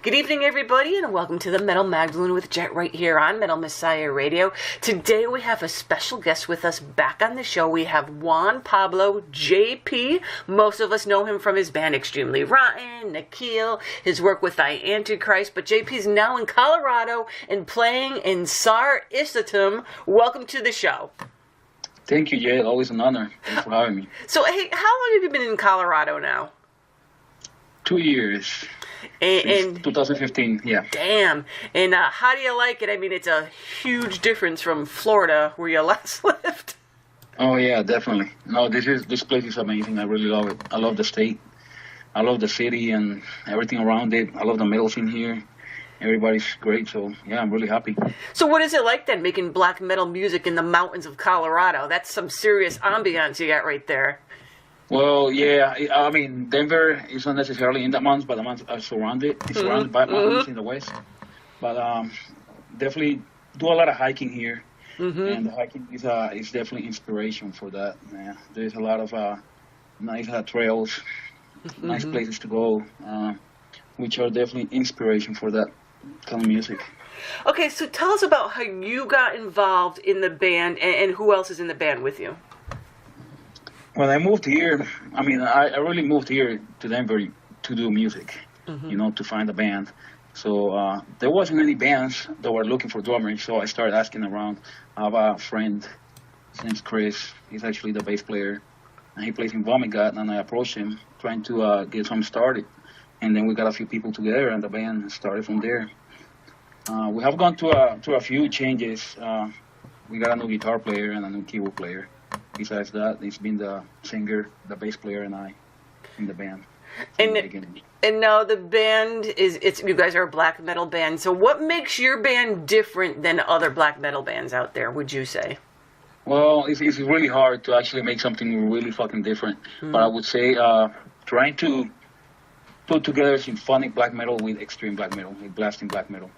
Good evening, everybody, and welcome to the Metal Magdalene with Jet right here on Metal Messiah Radio. Today we have a special guest with us back on the show. We have Juan Pablo, JP. Most of us know him from his band Extremely Rotten, Nikhil, his work with the Antichrist, but JP's now in Colorado and playing in Sar Isatum. Welcome to the show. Thank you, Jay. Always an honor. Thanks for having me. So, hey, how long have you been in Colorado now? 2 years. And 2015, yeah. Damn. And how do you like it? I mean, it's a huge difference from Florida, where you last lived. Oh yeah, definitely. No, this place is amazing. I really love it. I love the state. I love the city and everything around it. I love the metal scene here. Everybody's great, so yeah, I'm really happy. So what is it like then, making black metal music in the mountains of Colorado? That's some serious ambiance you got right there. Well, yeah, I mean, Denver is not necessarily in the mountains, but the mountains are surrounded. It's surrounded by mountains in the west. But definitely do a lot of hiking here, and the hiking is definitely inspiration for that. Yeah, there's a lot of nice trails, nice places to go, which are definitely inspiration for that kind of music. Okay, so tell us about how you got involved in the band, and who else is in the band with you? When I moved here, I mean, I really moved here to Denver to do music, you know, to find a band. So there wasn't any bands that were looking for drummers, so I started asking around. I have a friend, his name's Chris. He's actually the bass player, and he plays in Vomit God, and I approached him trying to get something started. And then we got a few people together, and the band started from there. We have gone through a few changes. We got a new guitar player and a new keyboard player. Besides that, it's been the singer, the bass player, and I in the band. And now the band you guys are a black metal band. So what makes your band different than other black metal bands out there, would you say? Well, it's really hard to actually make something really fucking different. But I would say trying to put together symphonic black metal with extreme black metal, with blasting black metal.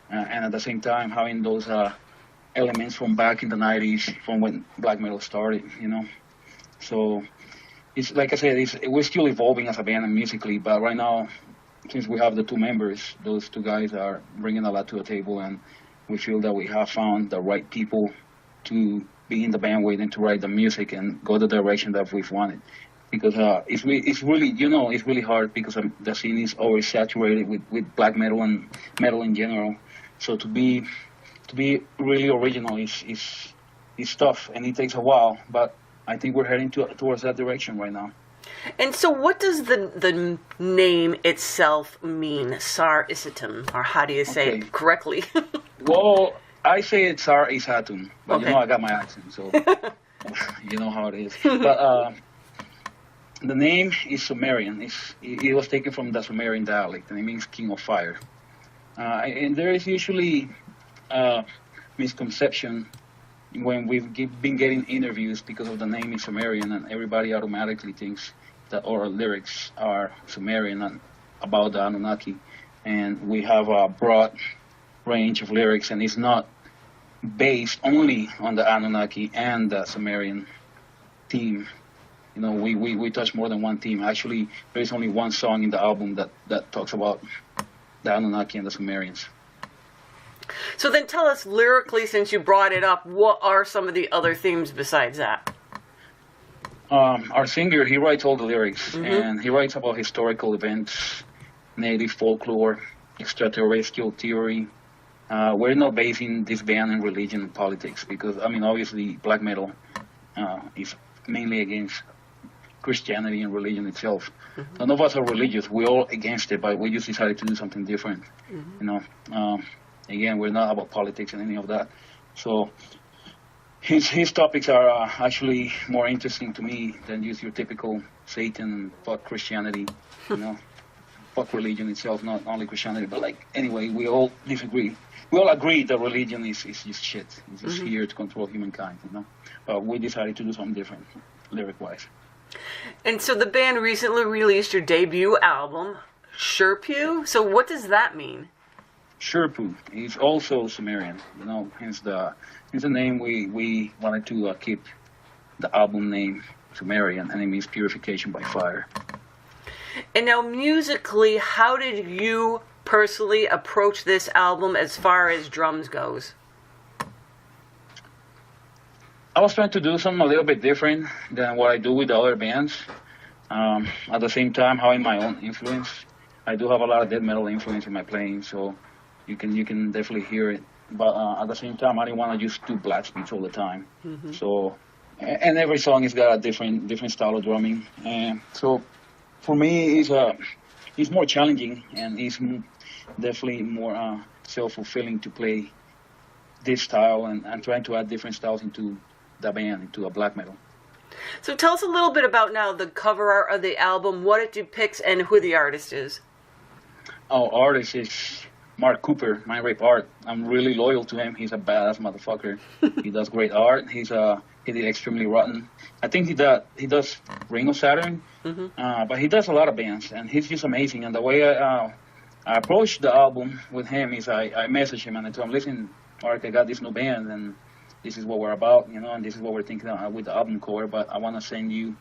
And at the same time having those elements from back in the 90s, from when black metal started, you know. So it's like I said, we're still evolving as a band and musically, but right now, since we have the two members, those two guys are bringing a lot to the table, and we feel that we have found the right people to be in the band with and to write the music and go the direction that we've wanted. Because it's really, you know, it's really hard because the scene is always saturated with black metal and metal in general. So to be really original is tough, and it takes a while, but I think we're heading towards that direction right now. And so what does the name itself mean, Sar Isatum, or how do you say it correctly? Well, I say it's Sar Isatum, but you know I got my accent, so you know how it is. But the name is Sumerian. It was taken from the Sumerian dialect, and it means king of fire. And there is usually misconception when we've been getting interviews because of the name is Sumerian, and everybody automatically thinks that our lyrics are Sumerian and about the Anunnaki. And we have a broad range of lyrics, and it's not based only on the Anunnaki and the Sumerian theme. You know, we touch more than one theme. Actually, there is only one song in the album that talks about the Anunnaki and the Sumerians. So then tell us lyrically, since you brought it up, what are some of the other themes besides that? Our singer, he writes all the lyrics, and he writes about historical events, native folklore, extraterrestrial theory. We're not basing this band in religion and politics because, I mean, obviously black metal is mainly against Christianity and religion itself. None of us are religious. We're all against it, but we just decided to do something different. You know, again, we're not about politics and any of that. So his topics are actually more interesting to me than just your typical Satan, fuck Christianity, you know, fuck religion itself, not only Christianity. But like, anyway, we all disagree. We all agree that religion is just shit. It's just here to control humankind, you know. But we decided to do something different, lyric-wise. And so the band recently released your debut album, Shurpu. So what does that mean? Shurpu is also Sumerian, you know, hence the name. We wanted to keep the album name Sumerian, and it means purification by fire. And now musically, how did you personally approach this album as far as drums goes? I was trying to do something a little bit different than what I do with the other bands. At the same time, having my own influence. I do have a lot of death metal influence in my playing, so you can definitely hear it. But at the same time, I didn't want to just do blast beats all the time. So, and every song has got a different style of drumming. And so, for me, it's more challenging, and it's definitely more self-fulfilling to play this style and trying to add different styles into the band, into a black metal. So tell us a little bit about now the cover art of the album, what it depicts, and who the artist is. Our artist is Mark Cooper, Mind Rape Art. I'm really loyal to him. He's a badass motherfucker. He does great art. He did Extremely Rotten. I think he does Ring of Saturn, but he does a lot of bands, and he's just amazing. And the way I approached the album with him is I messaged him and I told him, listen, Mark, I got this new band, and this is what we're about, and this is what we're thinking with the album cover, but I want to send you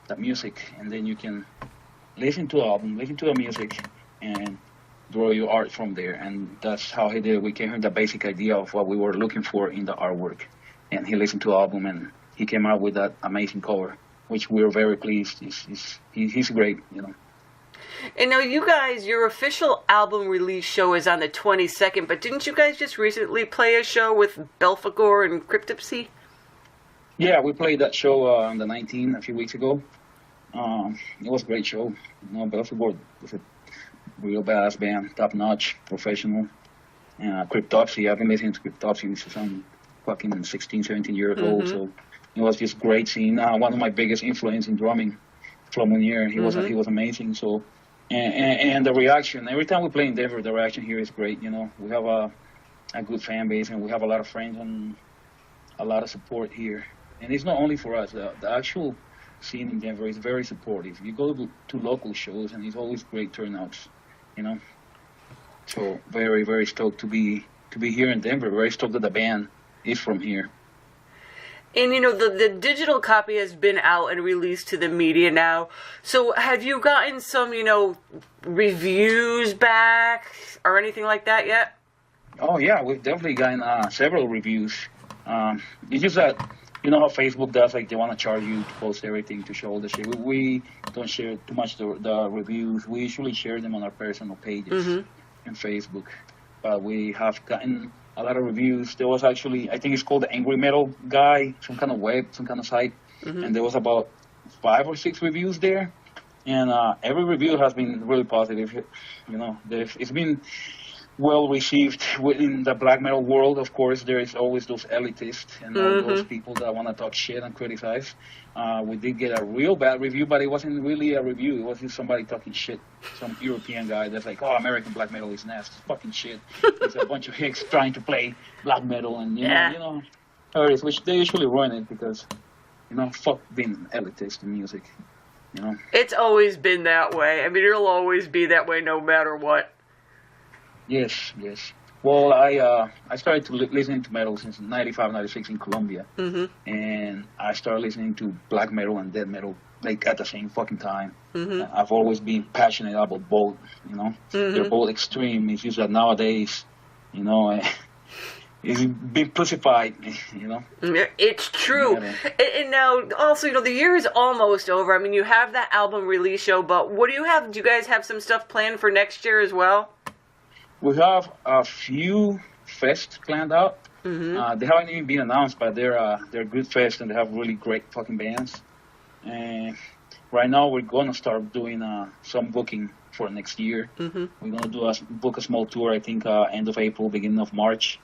the music, and then you can listen to the album, listen to the music, and draw your art from there. And that's how he did it. We gave him the basic idea of what we were looking for in the artwork, and he listened to the album, and he came out with that amazing cover, which we're very pleased. He's great, And now you guys, your official album release show is on the 22nd, but didn't you guys just recently play a show with Belphegor and Cryptopsy? Yeah, we played that show on the 19th a few weeks ago. It was a great show. Belphegor was a real badass band, top-notch, professional. Cryptopsy, I've been listening to Cryptopsy since I'm fucking 16, 17 years old, so it was just great seeing one of my biggest influence in drumming, Flamonier. He was amazing, so... And the reaction, every time we play in Denver, the reaction here is great, We have a good fan base, and we have a lot of friends and a lot of support here. And it's not only for us. The actual scene in Denver is very supportive. You go to local shows, and it's always great turnouts, So very, very stoked to be here in Denver. Very stoked that the band is from here. And, the digital copy has been out and released to the media now. So have you gotten some, reviews back or anything like that yet? Oh, yeah, we've definitely gotten several reviews. It's just that, how Facebook does, like, they want to charge you to post everything, to show the shit. We don't share too much the reviews. We usually share them on our personal pages in Facebook. But we have gotten a lot of reviews. There was actually, I think it's called the Angry Metal Guy, some kind of web, some kind of site, and there was about 5 or 6 reviews there, and every review has been really positive. It's been well received within the black metal world. Of course, there is always those elitists and all those people that want to talk shit and criticize. We did get a real bad review, but it wasn't really a review. It was just somebody talking shit. Some European guy that's like, oh, American black metal is nasty. Fucking shit. It's a bunch of hicks trying to play black metal, and, which they usually ruin it because, fuck being elitist in music, It's always been that way. I mean, it'll always be that way no matter what. Yes. Well, I started to listening to metal since 95, 96 in Colombia, and I started listening to black metal and death metal like at the same fucking time. I've always been passionate about both. They're both extreme. It's just that nowadays, it's been pussified. It's true. And now, also, the year is almost over. I mean, you have that album release show, but what do you have? Do you guys have some stuff planned for next year as well? We have a few fests planned out. They haven't even been announced, but they're good fests, and they have really great fucking bands. And right now, we're gonna start doing some booking for next year. We're gonna book a small tour. I think end of April, beginning of March,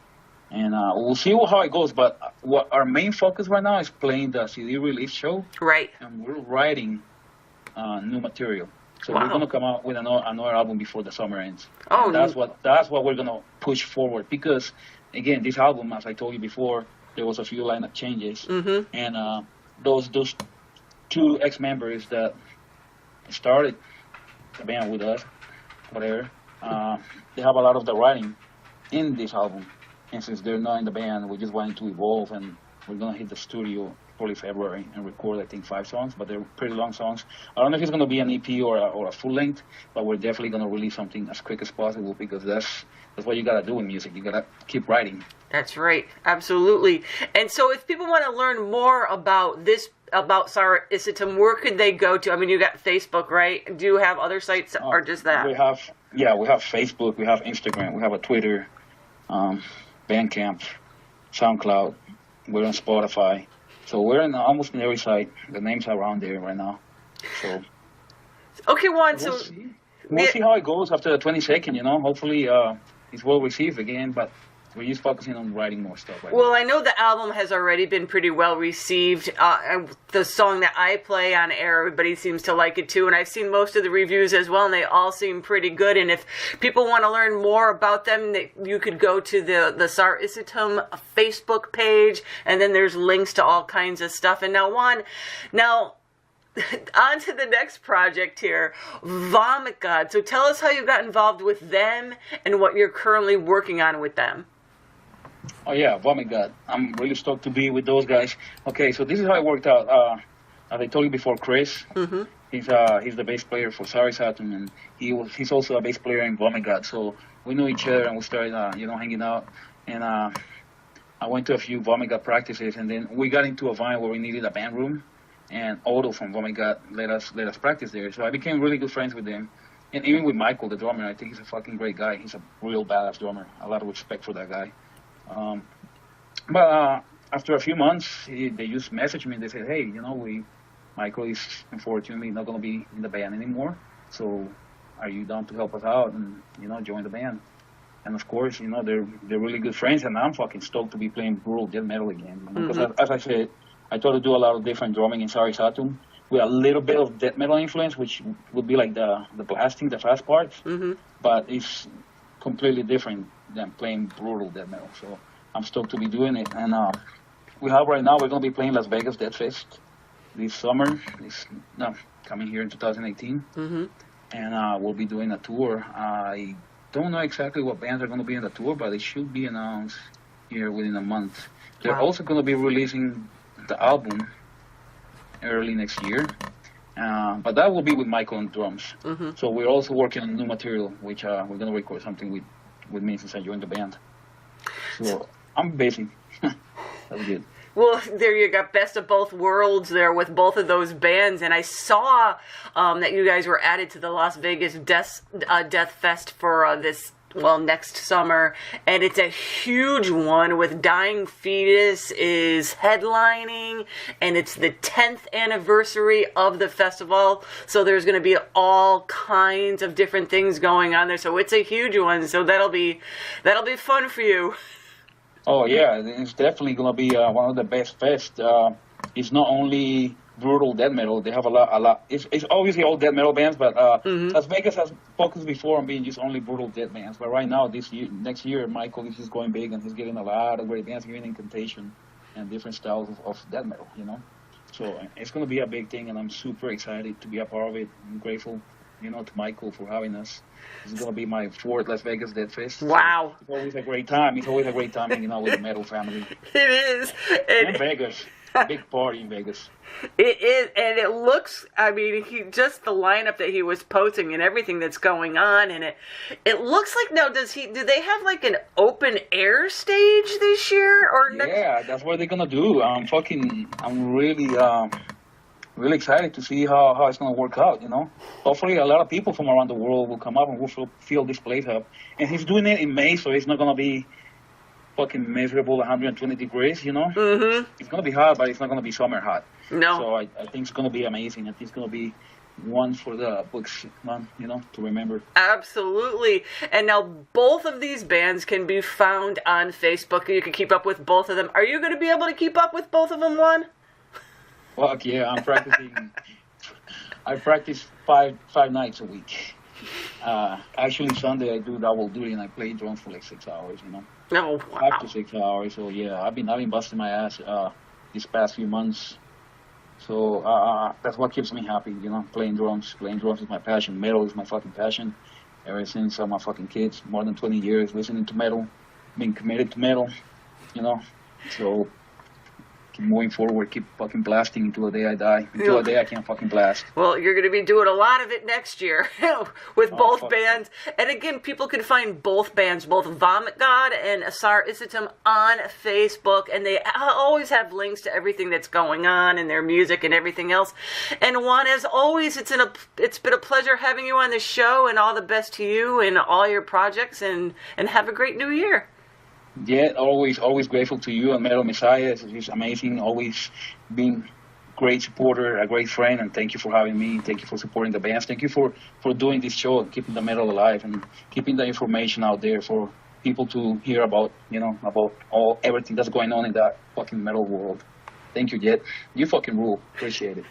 and we'll see how it goes. But what our main focus right now is playing the CD release show. Right. And we're writing new material. So we're gonna come out with another album before the summer ends. Oh, and that's what we're gonna push forward, because again, this album, as I told you before, there was a few lineup changes, and those 2 ex-members that started the band with us, whatever, they have a lot of the writing in this album, and since they're not in the band, we're just wanting to evolve, and we're gonna hit the studio probably February, and record, I think, 5 songs, but they're pretty long songs. I don't know if it's going to be an EP or a full length, but we're definitely going to release something as quick as possible, because that's what you got to do in music. You got to keep writing. That's right. Absolutely. And so if people want to learn more about this, about Sar Isatum, where could they go to? I mean, you got Facebook, right? Do you have other sites or just that? We have Facebook, we have Instagram, we have a Twitter, Bandcamp, SoundCloud. We're on Spotify. So we're in almost in every site. The names are around there right now. So okay, Juan. We'll see how it goes after the 22nd. Hopefully it's well received again. But we're just focusing on writing more stuff. Well, I know the album has already been pretty well received. And the song that I play on air, everybody seems to like it too. And I've seen most of the reviews as well, and they all seem pretty good. And if people want to learn more about them, you could go to the Sar Isatum Facebook page, and then there's links to all kinds of stuff. And now, Juan, on to the next project here, Vomit God. So tell us how you got involved with them and what you're currently working on with them. Oh yeah, Vomit God. I'm really stoked to be with those guys. Okay, so this is how it worked out. As I told you before, Chris, he's the bass player for Sar Isatum, and he's also a bass player in Vomit God. So we knew each other, and we started hanging out. And I went to a few Vomit God practices, and then we got into a vine where we needed a band room, and Otto from Vomit God let us practice there. So I became really good friends with them, and even with Michael, the drummer. I think he's a fucking great guy. He's a real badass drummer. A lot of respect for that guy. But after a few months, they just messaged me. They said, "Hey, Michael is unfortunately not going to be in the band anymore. So, are you down to help us out and join the band?" And of course, they're really good friends, and I'm fucking stoked to be playing brutal death metal again. Because as I said, I try to do a lot of different drumming in Sar Isatum with a little bit of death metal influence, which would be like the blasting, the fast parts, but it's completely different than playing brutal death metal. So I'm stoked to be doing it. And we're going to be playing Las Vegas Death Fest this summer. Coming here in 2018. And we'll be doing a tour. I don't know exactly what bands are going to be in the tour, but it should be announced here within a month. They're also going to be releasing the album early next year. But that will be with Michael on drums. So we're also working on new material, which we're going to record something with me since I joined the band. So I'm busy. That's good. Well, there you got best of both worlds there with both of those bands. And I saw that you guys were added to the Las Vegas Death Fest for next summer. And it's a huge one with Dying Fetus is headlining. And it's the 10th anniversary of the festival. So there's going to be all kinds of different things going on there. So it's a huge one. So that'll be fun for you. Oh yeah, it's definitely gonna be one of the best fests. It's not only brutal death metal; they have a lot. It's obviously all death metal bands, but Las Vegas has focused before on being just only brutal death bands. But right now, next year, Michael is just going big, and he's getting a lot of great bands, even Incantation and different styles of death metal. So it's gonna be a big thing, and I'm super excited to be a part of it. I'm grateful, to Michael for having us. This is going to be my 4th Las Vegas Death Fest. Wow. So it's always a great time. It's always a great time hanging out with the metal family. It is. And Vegas. Big party in Vegas. It is. And it looks, just the lineup that he was posting and everything that's going on. And it looks like, now, do they have like an open air stage this year? Yeah, that's what they're going to do. I'm really excited to see how it's going to work out, Hopefully a lot of people from around the world will come up and will fill this place up. And he's doing it in May, so it's not going to be fucking miserable 120 degrees, It's going to be hot, but it's not going to be summer hot. No. So I think it's going to be amazing. I think it's going to be one for the books, to remember. Absolutely. And now both of these bands can be found on Facebook. You can keep up with both of them. Are you going to be able to keep up with both of them, Juan? Fuck yeah, I'm practicing. I practice five nights a week. Actually, Sunday I do double duty and I play drums for like 6 hours. Oh, wow. 5 to 6 hours. So yeah, I've been busting my ass these past few months. So that's what keeps me happy. Playing drums. Playing drums is my passion. Metal is my fucking passion. Ever since my fucking kids, more than 20 years listening to metal, being committed to metal. So keep moving forward, keep fucking blasting until the day I die. Until the day I can't fucking blast. Well, you're going to be doing a lot of it next year with both fuck. bands. And again, people can find both bands, both Vomit God and Sar Isatum, on Facebook. And they always have links to everything that's going on and their music and everything else. And Juan, as always, it's been a pleasure having you on the show, and all the best to you and all your projects, and have a great new year. Yeah, always grateful to you and Metal Messiah. It's amazing. Always been great supporter, a great friend, and thank you for having me. Thank you for supporting the bands. Thank you for doing this show and keeping the metal alive and keeping the information out there for people to hear about, about everything that's going on in that fucking metal world. Thank you, Jet. You fucking rule. Appreciate it.